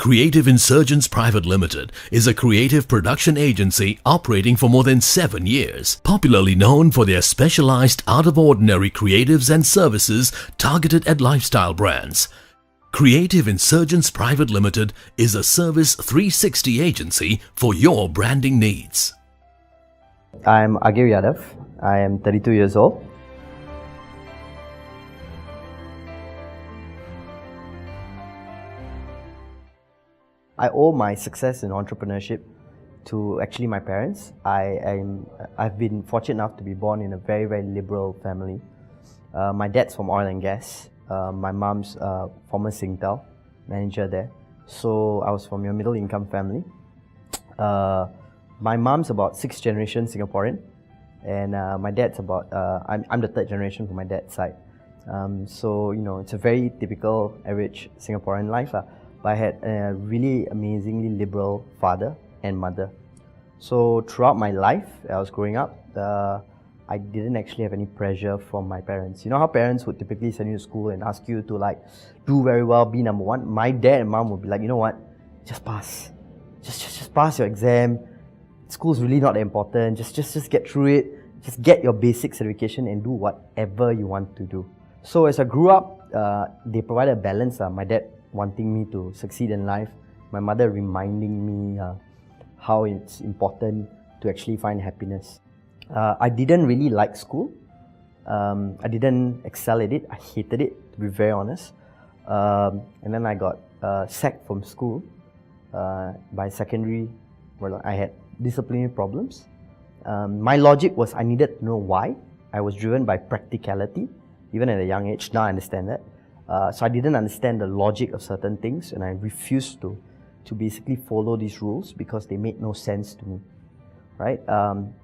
Creative Insurgence Private Limited is a creative production agency operating for more than 7 years, popularly known for their specialized out-of-ordinary creatives and services targeted at lifestyle brands. Creative Insurgence Private Limited is a Service 360 agency for your branding needs. I'm Agir Yadav. I am 32 years old. I owe my success in entrepreneurship to actually my parents. I've been fortunate enough to be born in a very, very liberal family. My dad's from oil and gas. My mom's former Singtel manager there. So I was from a middle income family. My mom's about 6th generation Singaporean, and my dad's about, I'm the 3rd generation from my dad's side. So, you know, it's a very typical average Singaporean life. But I had a really amazingly liberal father and mother. So throughout my life, I was growing up, I didn't actually have any pressure from my parents. You know how parents would typically send you to school and ask you to like do very well, be number one? My dad and mom would be like, you know what, just pass. Just pass your exam. School's really not that important. Just get through it. Just get your basic certification and do whatever you want to do. So as I grew up, they provided a balance. My dad wanting me to succeed in life, my mother reminding me how it's important to actually find happiness. I didn't really like school. I didn't excel at it. I hated it, to be very honest. And then I got sacked from school by secondary, where I had disciplinary problems. My logic was I needed to know why. I was driven by practicality, even at a young age. Now I understand that. So I didn't understand the logic of certain things, and I refused to basically follow these rules because they made no sense to me, right?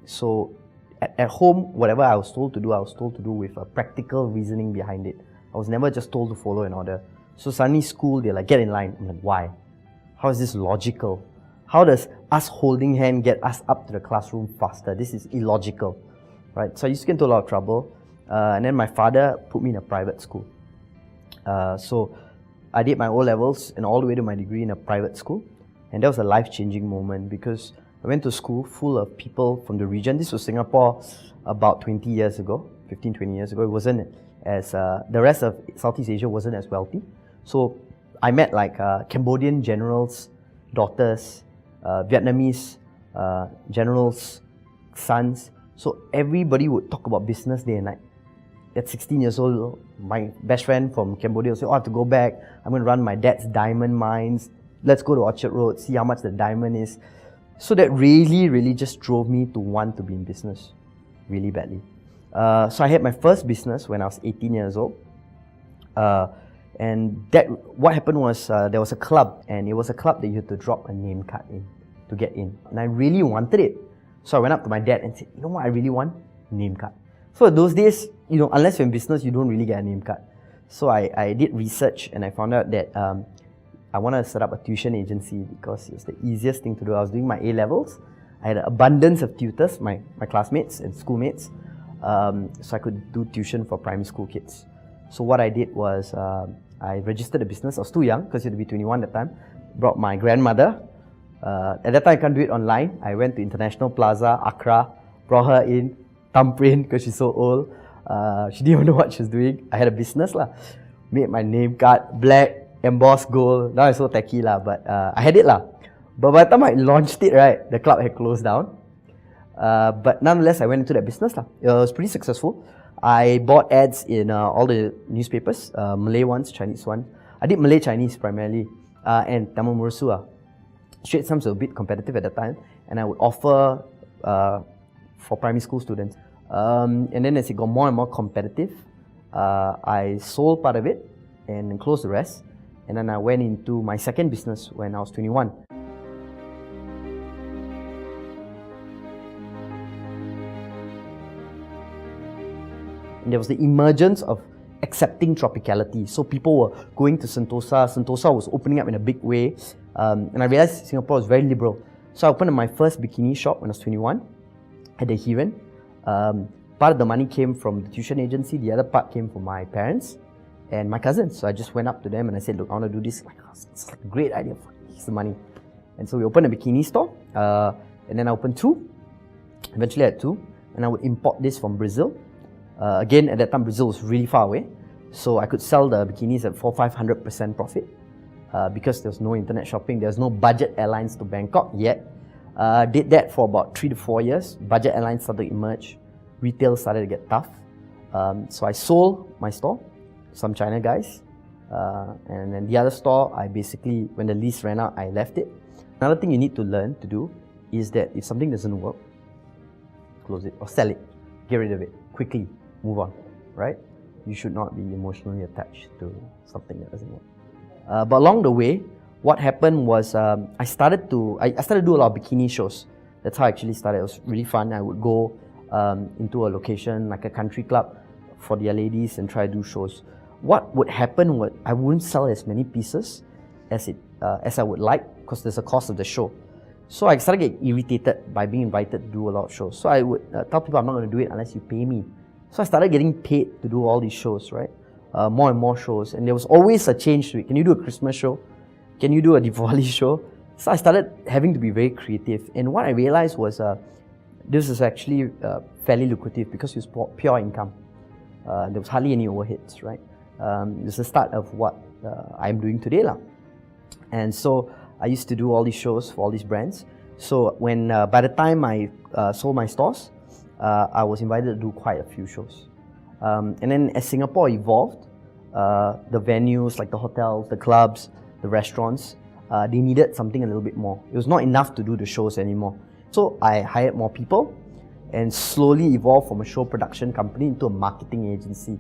So at home, whatever I was told to do, I was told to do with a practical reasoning behind it. I was never just told to follow an order. So suddenly school, they're like, get in line. I'm like, why? How is this logical? How does us holding hand get us up to the classroom faster? This is illogical, right? So I used to get into a lot of trouble. And then my father put me in a private school. So I did my O-levels and all the way to my degree in a private school, and that was a life-changing moment because I went to school full of people from the region. This was Singapore about 20 years ago, 15, 20 years ago. It wasn't as, the rest of Southeast Asia wasn't as wealthy. So I met like Cambodian generals' daughters, Vietnamese generals' sons. So everybody would talk about business day and night. At 16 years old, my best friend from Cambodia said, oh, I have to go back. I'm going to run my dad's diamond mines. Let's go to Orchard Road, see how much the diamond is. So that really just drove me to want to be in business really badly. So I had my first business when I was 18 years old. And what happened was there was a club, and it was a club that you had to drop a name card in to get in. And I really wanted it. So I went up to my dad and said, you know what I really want? Name card. So those days, you know, unless you're in business, you don't really get a name card. So I did research and I found out that I wanted to set up a tuition agency because it was the easiest thing to do. I was doing my A-levels. I had an abundance of tutors, my classmates and schoolmates. So I could do tuition for primary school kids. So what I did was I registered a business. I was too young because you had to be 21 at the time. Brought my grandmother. At that time, I can't do it online. I went to International Plaza, Accra, brought her in, thumbprint because she's so old. She didn't even know what she was doing. I had a business lah. Made my name card, black, embossed gold. Now it's so tacky lah, but I had it lah. But by the time I launched it, right, the club had closed down. But nonetheless, I went into that business lah. It was pretty successful. I bought ads in all the newspapers, Malay ones, Chinese ones. I did Malay Chinese primarily, and Tamil Mursu. Straits Times were a bit competitive at the time, and I would offer for primary school students. And then as it got more and more competitive, I sold part of it and closed the rest. And then I went into my second business when I was 21. And there was the emergence of accepting tropicality. So people were going to Sentosa. Sentosa was opening up in a big way. And I realized Singapore was very liberal. So I opened my first bikini shop when I was 21 at the Hiran. Part of the money came from the tuition agency, the other part came from my parents and my cousins. So I just went up to them and I said, look, I want to do this. Like, oh, it's like a great idea. here's the money. And so we opened a bikini store, and then I opened 2. Eventually I had 2, and I would import this from Brazil. Again, at that time, Brazil was really far away, so I could sell the bikinis at 400-500% profit because there was no internet shopping, there was no budget airlines to Bangkok yet. Did that for about 3 to 4 years. Budget airlines started to emerge, retail started to get tough. So I sold my store to some China guys, and then the other store, I basically, when the lease ran out, I left it. Another thing you need to learn to do is that if something doesn't work, close it or sell it, get rid of it quickly, move on, right? You should not be emotionally attached to something that doesn't work. But along the way, what happened was I started to do a lot of bikini shows. That's how I actually started. It was really fun. I would go into a location like a country club for their ladies and try to do shows. What would happen was I wouldn't sell as many pieces as I would like because there's a cost of the show. So I started getting irritated by being invited to do a lot of shows. So I would tell people I'm not going to do it unless you pay me. So I started getting paid to do all these shows, right? More and more shows. And there was always a change to it. Can you do a Christmas show? Can you do a Diwali show? So I started having to be very creative. And what I realized was this is actually fairly lucrative because it was pure income. There was hardly any overheads, right? It's the start of what I'm doing today. And so I used to do all these shows for all these brands. So when by the time I sold my stores, I was invited to do quite a few shows. And then as Singapore evolved, the venues like the hotels, the clubs, the restaurants, they needed something a little bit more. It was not enough to do the shows anymore. So I hired more people and slowly evolved from a show production company into a marketing agency.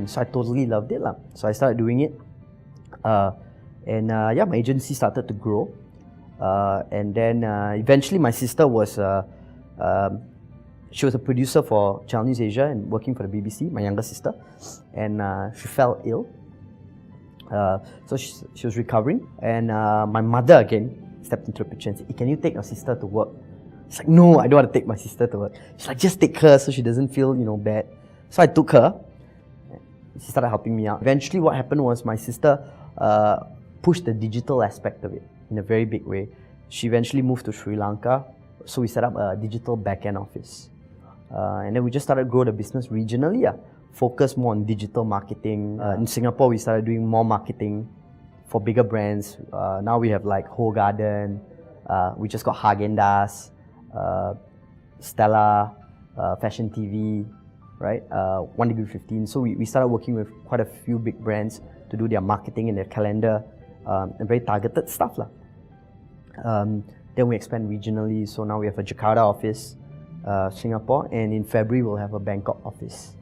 So I totally loved it. So I started doing it. Yeah, my agency started to grow. And then eventually my sister was, she was a producer for Channel News Asia and working for the BBC, my younger sister. And she fell ill. So she was recovering. And my mother again stepped into the picture and said, hey, can you take your sister to work? She's like, no, I don't want to take my sister to work. She's like, just take her so she doesn't feel, bad. So I took her. She started helping me out. Eventually what happened was my sister pushed the digital aspect of it in a very big way. She eventually moved to Sri Lanka, so we set up a digital back-end office. And then we just started to grow the business regionally, focus more on digital marketing. In Singapore, we started doing more marketing for bigger brands. Now we have like Whole Garden, we just got Haagen-Dazs, Stella, Fashion TV, right? 1degree15. So we started working with quite a few big brands to do their marketing and their calendar and very targeted stuff. Then we expand regionally. So now we have a Jakarta office, Singapore, and in February we'll have a Bangkok office,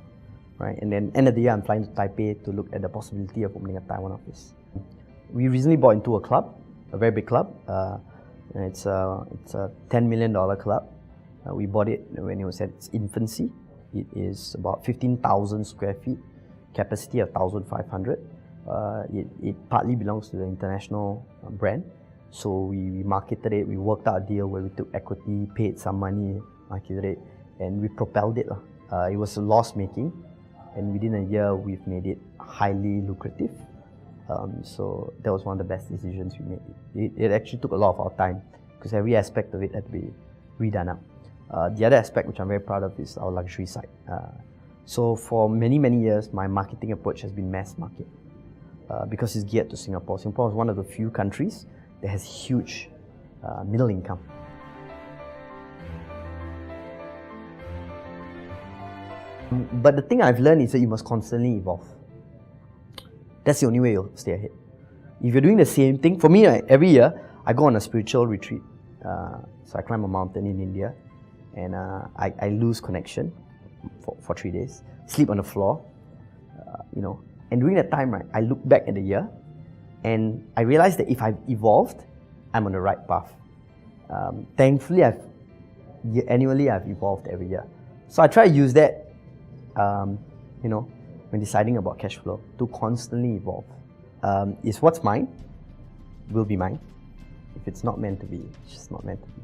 right? And then end of the year I'm flying to Taipei to look at the possibility of opening a Taiwan office. We recently bought into a club, a very big club. It's a $10 million club. We bought it when it was at its infancy. It is about 15,000 square feet, capacity of 1,500. It partly belongs to the international brand. So we marketed it, we worked out a deal where we took equity, paid some money, marketed it, and we propelled it. It was a loss making, and within a year we've made it highly lucrative. So that was one of the best decisions we made. It actually took a lot of our time because every aspect of it had to be redone up. The other aspect which I'm very proud of is our luxury side. So for many, many years, my marketing approach has been mass market because it's geared to Singapore. Singapore is one of the few countries that has huge middle income. But the thing I've learned is that you must constantly evolve. That's the only way you'll stay ahead. If you're doing the same thing, for me, every year, I go on a spiritual retreat. So I climb a mountain in India, and I lose connection for 3 days, sleep on the floor, And during that time, right, I look back at the year, and I realized that if I've evolved, I'm on the right path. Thankfully, annually I've evolved every year. So I try to use that, when deciding about cash flow, to constantly evolve. Is what's mine will be mine. If it's not meant to be, it's just not meant to be.